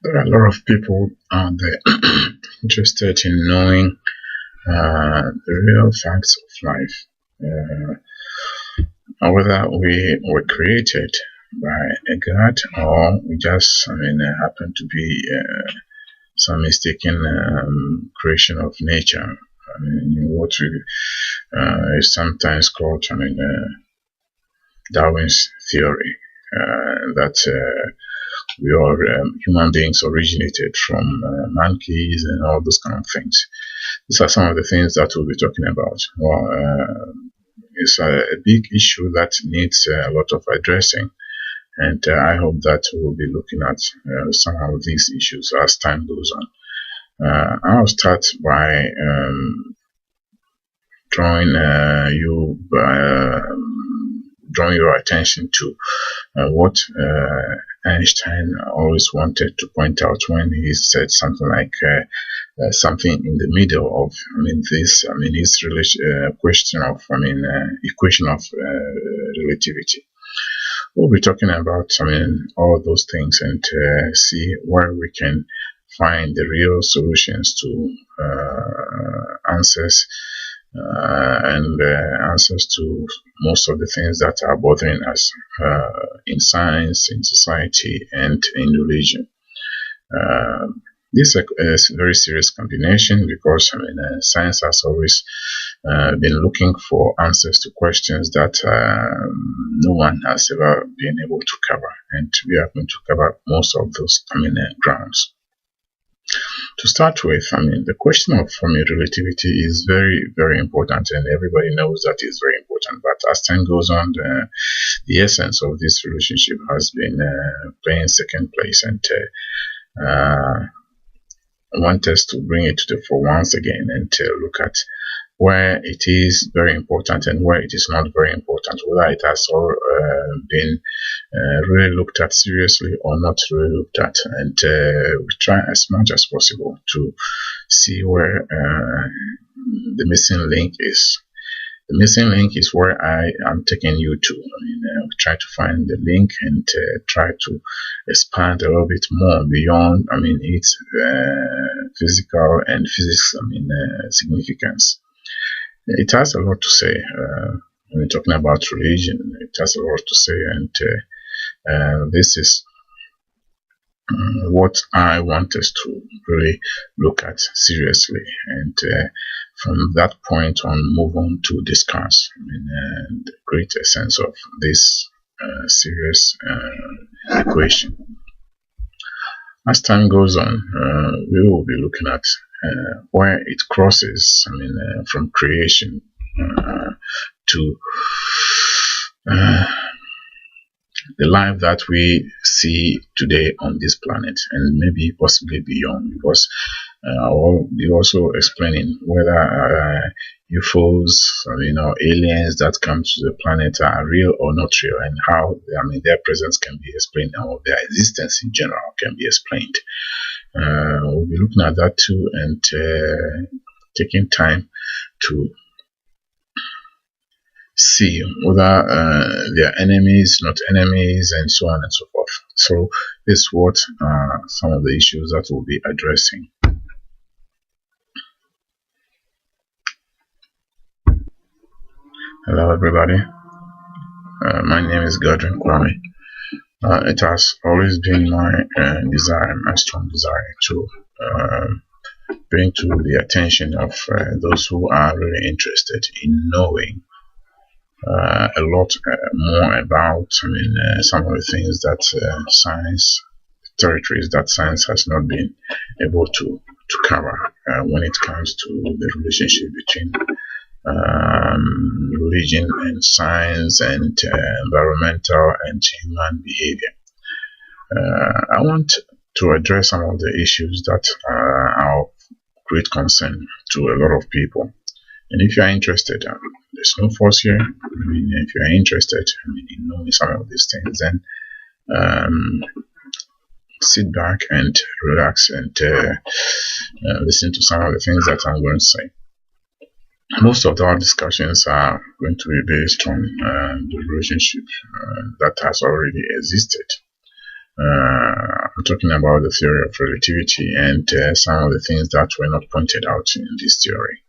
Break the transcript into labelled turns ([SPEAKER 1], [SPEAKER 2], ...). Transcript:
[SPEAKER 1] There are a lot of people out there interested in knowing the real facts of life, whether we were created by a god or we just, happen to be some mistaken creation of nature. What we is sometimes called, Darwin's theory, that we are human beings originated from monkeys and all those kind of things. These are some of the things that we'll be talking about. Well, it's a big issue that needs a lot of addressing, and I hope that we'll be looking at some of these issues as time goes on. I'll start by drawing you drawing your attention to what Einstein always wanted to point out when he said something like something in the middle of, his question of, equation of relativity. We'll be talking about, all those things and see where we can find the real solutions to answers and answers to most of the things that are bothering us in science, in society, and in religion. This is a very serious combination because science has always been looking for answers to questions that no one has ever been able to cover, and we are going to cover most of those grounds. To start with, the question of relativity is very, very important, and everybody knows that it's very important. But as time goes on, the essence of this relationship has been playing second place, and I want us to bring it to the fore once again and look at where it is very important and where it is not very important, whether it has all been really looked at seriously or not really looked at, and we try as much as possible to see where the missing link is. The missing link is where I am taking you to. We try to find the link and try to expand a little bit more beyond, its physical and physics, significance. It has a lot to say when we're talking about religion. It has a lot to say, and this is what I want us to really look at seriously, and from that point on, move on to discuss the great essence of this serious equation. As time goes on, we will be looking at where it crosses, from creation to the life that we see today on this planet, and maybe possibly beyond, because I'll be also explaining whether UFOs, aliens that come to the planet are real or not real, and how their presence can be explained, or their existence in general can be explained. We'll be looking at that too, and taking time to see whether they are enemies, not enemies, and so on and so forth. So this is what some of the issues that we'll be addressing. Hello everybody, my name is Godwin Kwame. It has always been my desire, my strong desire, to bring to the attention of those who are really interested in knowing a lot more about some of the things that science, territories that science has not been able to cover when it comes to the relationship between religion and science and environmental and human behavior. I want to address some of the issues that are of great concern to a lot of people. And if you are interested, there's no force here. If you are interested in knowing some of these things, then sit back and relax and listen to some of the things that I'm going to say. Most of our discussions are going to be based on the relationship that has already existed I'm talking about the theory of relativity and some of the things that were not pointed out in this theory.